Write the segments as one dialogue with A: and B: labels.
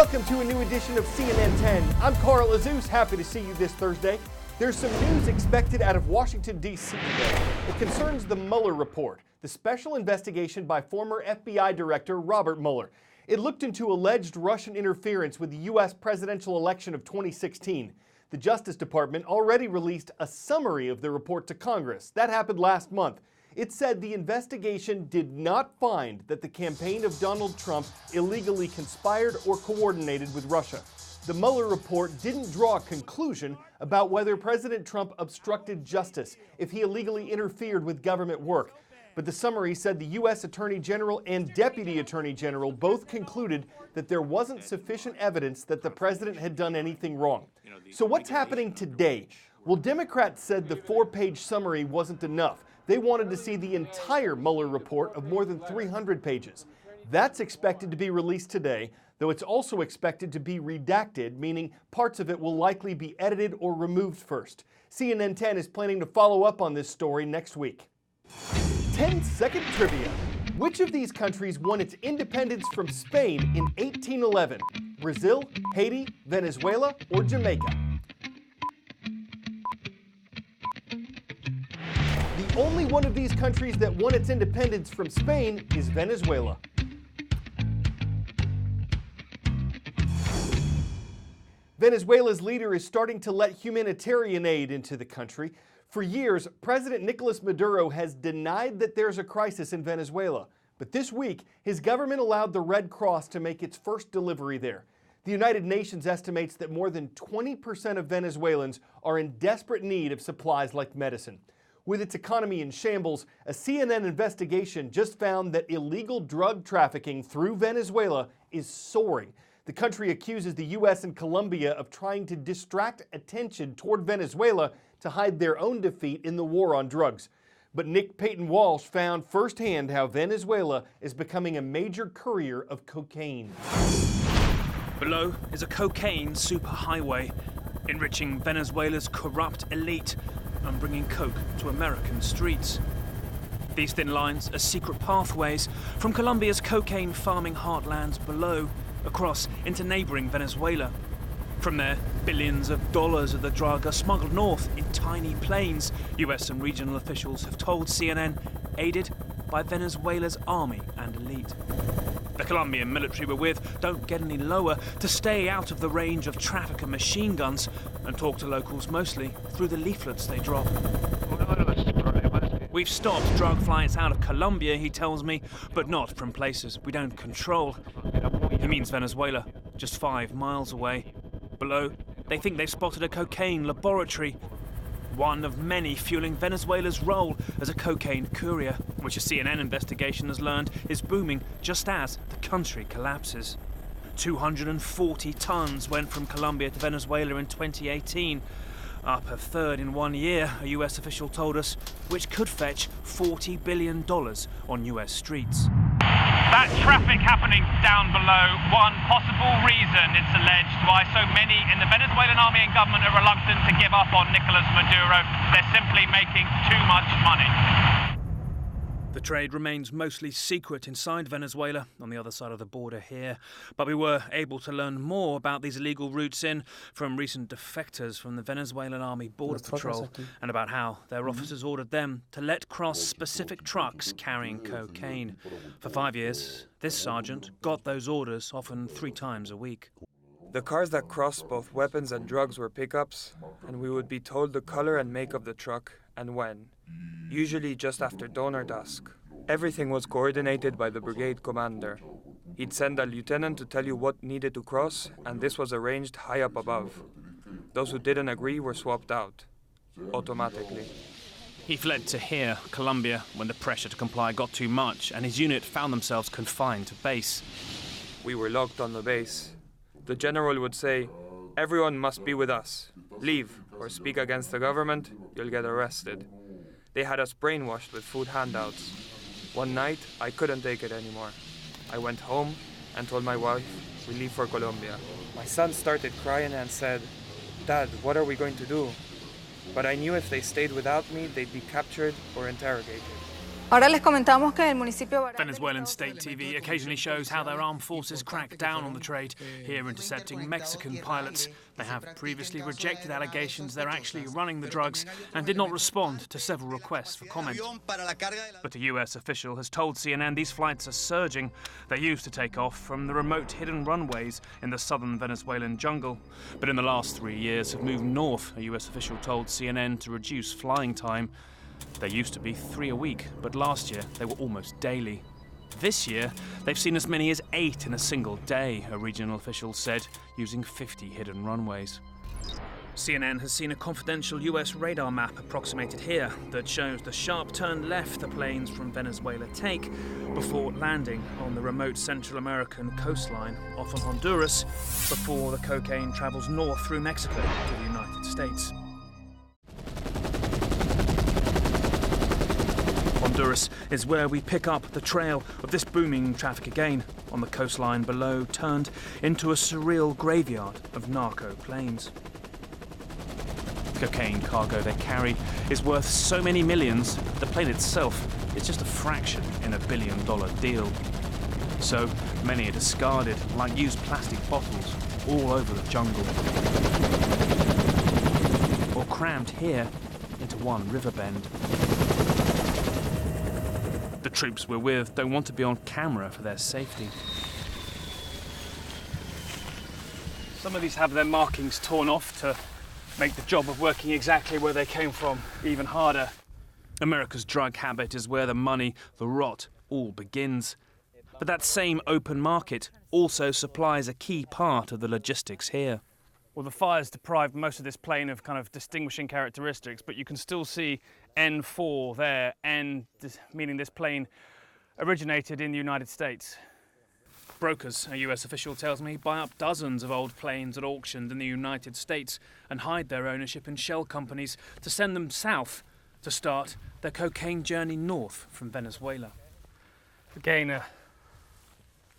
A: Welcome to a new edition of CNN 10. I'm Carl Azus, happy to see you this Thursday. There's some news expected out of Washington, D.C. today. It concerns the Mueller Report, the special investigation by former FBI Director Robert Mueller. It looked into alleged Russian interference with the U.S. presidential election of 2016. The Justice Department already released a summary of the report to Congress. That happened last month. It said the investigation did not find that the campaign of Donald Trump illegally conspired or coordinated with Russia. The Mueller report didn't draw a conclusion about whether President Trump obstructed justice, if he illegally interfered with government work. But the summary said the U.S. Attorney General and Deputy Attorney General both concluded that there wasn't sufficient evidence that the president had done anything wrong. So what's happening today? Well, Democrats said the four-page summary wasn't enough. They wanted to see the entire Mueller report of more than 300 pages. That's expected to be released today, though it's also expected to be redacted, meaning parts of it will likely be edited or removed first. CNN 10 is planning to follow up on this story next week. 10-second trivia. Which of these countries won its independence from Spain in 1811? Brazil, Haiti, Venezuela, or Jamaica? The only one of these countries that won its independence from Spain is Venezuela. Venezuela's leader is starting to let humanitarian aid into the country. For years, President Nicolas Maduro has denied that there's a crisis in Venezuela. But this week, his government allowed the Red Cross to make its first delivery there. The United Nations estimates that more than 20% of Venezuelans are in desperate need of supplies like medicine. With its economy in shambles, a CNN investigation just found that illegal drug trafficking through Venezuela is soaring. The country accuses the U.S. and Colombia of trying to distract attention toward Venezuela to hide their own defeat in the war on drugs. But Nick Peyton Walsh found firsthand how Venezuela is becoming a major courier of cocaine.
B: Below is a cocaine superhighway, enriching Venezuela's corrupt elite and bringing coke to American streets. These thin lines are secret pathways from Colombia's cocaine farming heartlands below, across into neighboring Venezuela. From there, billions of dollars of the drug are smuggled north in tiny planes, US and regional officials have told CNN, aided by Venezuela's army and elite. The Colombian military we're with don't get any lower to stay out of the range of trafficker machine guns and talk to locals mostly through the leaflets they drop. We've stopped drug flights out of Colombia, he tells me, but not from places we don't control. He means Venezuela, just 5 miles away. Below, they think they've spotted a cocaine laboratory, one of many fueling Venezuela's role as a cocaine courier, which a CNN investigation has learned is booming just as the country collapses. 240 tons went from Colombia to Venezuela in 2018, up a third in 1 year, a US official told us, which could fetch $40 billion on US streets.
C: That traffic happening down below, one possible reason, it's alleged, why so many in the Venezuelan army and government are reluctant to give up on Nicolas Maduro. They're simply making too much money.
B: The trade remains mostly secret inside Venezuela, on the other side of the border here. But we were able to learn more about these illegal routes in from recent defectors from the Venezuelan Army Border Patrol and about how their officers ordered them to let cross specific trucks carrying cocaine. For 5 years, this sergeant got those orders often 3 times a week.
D: The cars that crossed both weapons and drugs were pickups, and we would be told the color and make of the truck and when, usually just after dawn or dusk. Everything was coordinated by the brigade commander. He'd send a lieutenant to tell you what needed to cross, and this was arranged high up above. Those who didn't agree were swapped out, automatically.
B: He fled to here, Colombia, when the pressure to comply got too much and his unit found themselves confined to base.
D: We were locked on the base. The general would say, "Everyone must be with us. Leave or speak against the government, you'll get arrested." They had us brainwashed with food handouts. One night, I couldn't take it anymore. I went home and told my wife we leave for Colombia. My son started crying and said, "Dad, what are we going to do?" But I knew if they stayed without me, they'd be captured or interrogated.
E: Ahora les comentamos que el municipio
B: Venezuelan state TV occasionally shows how their armed forces crack down on the trade, here intercepting Mexican pilots. They have previously rejected allegations they're actually running the drugs and did not respond to several requests for comment. But a US official has told CNN these flights are surging. They used to take off from the remote hidden runways in the southern Venezuelan jungle, but in the last 3 years have moved north, a US official told CNN, to reduce flying time. They used to be 3 a week, but last year they were almost daily. This year, they've seen as many as 8 in a single day, a regional official said, using 50 hidden runways. CNN has seen a confidential US radar map approximated here that shows the sharp turn left the planes from Venezuela take before landing on the remote Central American coastline off of Honduras before the cocaine travels north through Mexico to the United States. Honduras is where we pick up the trail of this booming traffic again. On the coastline below, turned into a surreal graveyard of narco planes. The cocaine cargo they carry is worth so many millions, the plane itself is just a fraction in a billion-dollar deal. So many are discarded like used plastic bottles all over the jungle, or crammed here into one river bend. The troops we're with don't want to be on camera for their safety. Some of these have their markings torn off to make the job of working exactly where they came from even harder. America's drug habit is where the money, the rot, all begins. But that same open market also supplies a key part of the logistics here. Well, the fires deprived most of this plane of kind of distinguishing characteristics, but you can still see N4 there, meaning this plane originated in the United States. Brokers, a US official tells me, buy up dozens of old planes at auction in the United States and hide their ownership in shell companies to send them south to start their cocaine journey north from Venezuela. Again,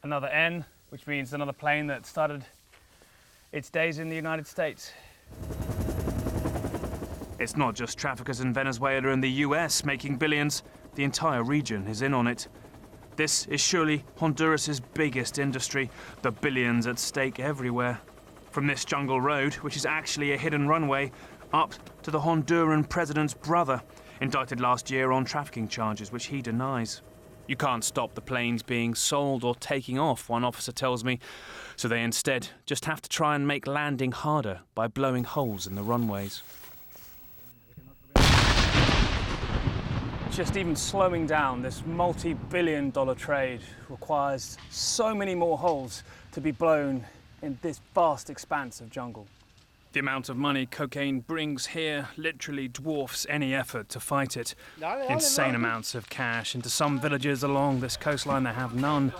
B: another N, which means another plane that started its days in the United States. It's not just traffickers in Venezuela and the US making billions. The entire region is in on it. This is surely Honduras's biggest industry, the billions at stake everywhere. From this jungle road, which is actually a hidden runway, up to the Honduran president's brother, indicted last year on trafficking charges, which he denies. You can't stop the planes being sold or taking off, one officer tells me, so they instead just have to try and make landing harder by blowing holes in the runways. Just even slowing down this multi-billion-dollar trade requires so many more holes to be blown in this vast expanse of jungle. The amount of money cocaine brings here literally dwarfs any effort to fight it. Insane amounts of cash. Into some villages along this coastline they have none.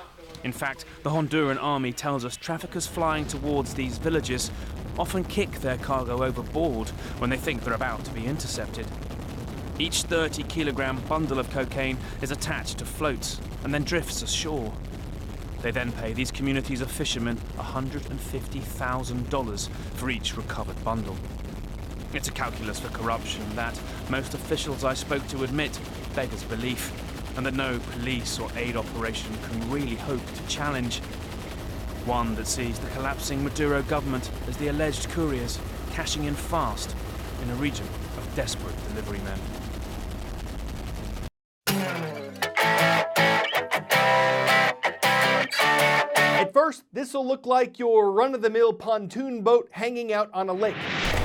B: In fact, the Honduran army tells us traffickers flying towards these villages often kick their cargo overboard when they think they're about to be intercepted. Each 30-kilogram bundle of cocaine is attached to floats and then drifts ashore. They then pay these communities of fishermen $150,000 for each recovered bundle. It's a calculus for corruption that most officials I spoke to admit beggars belief, and that no police or aid operation can really hope to challenge. One that sees the collapsing Maduro government as the alleged couriers cashing in fast in a region of desperate delivery men.
A: First, this will look like your run-of-the-mill pontoon boat hanging out on a lake.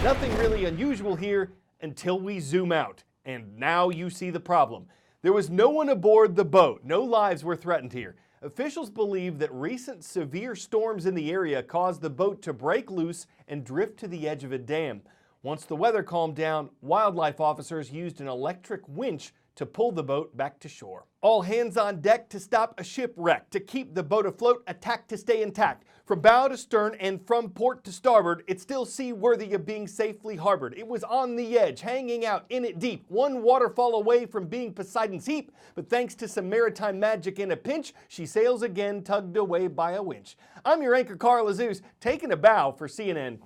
A: Nothing really unusual here until we zoom out. And now you see the problem. There was no one aboard the boat. No lives were threatened here. Officials believe that recent severe storms in the area caused the boat to break loose and drift to the edge of a dam. Once the weather calmed down, wildlife officers used an electric winch to pull the boat back to shore. All hands on deck to stop a shipwreck, to keep the boat afloat, attack to stay intact. From bow to stern and from port to starboard, it's still seaworthy of being safely harbored. It was on the edge, hanging out in it deep, one waterfall away from being Poseidon's heap, but thanks to some maritime magic in a pinch, she sails again, tugged away by a winch. I'm your anchor, Carl Azus, taking a bow for CNN.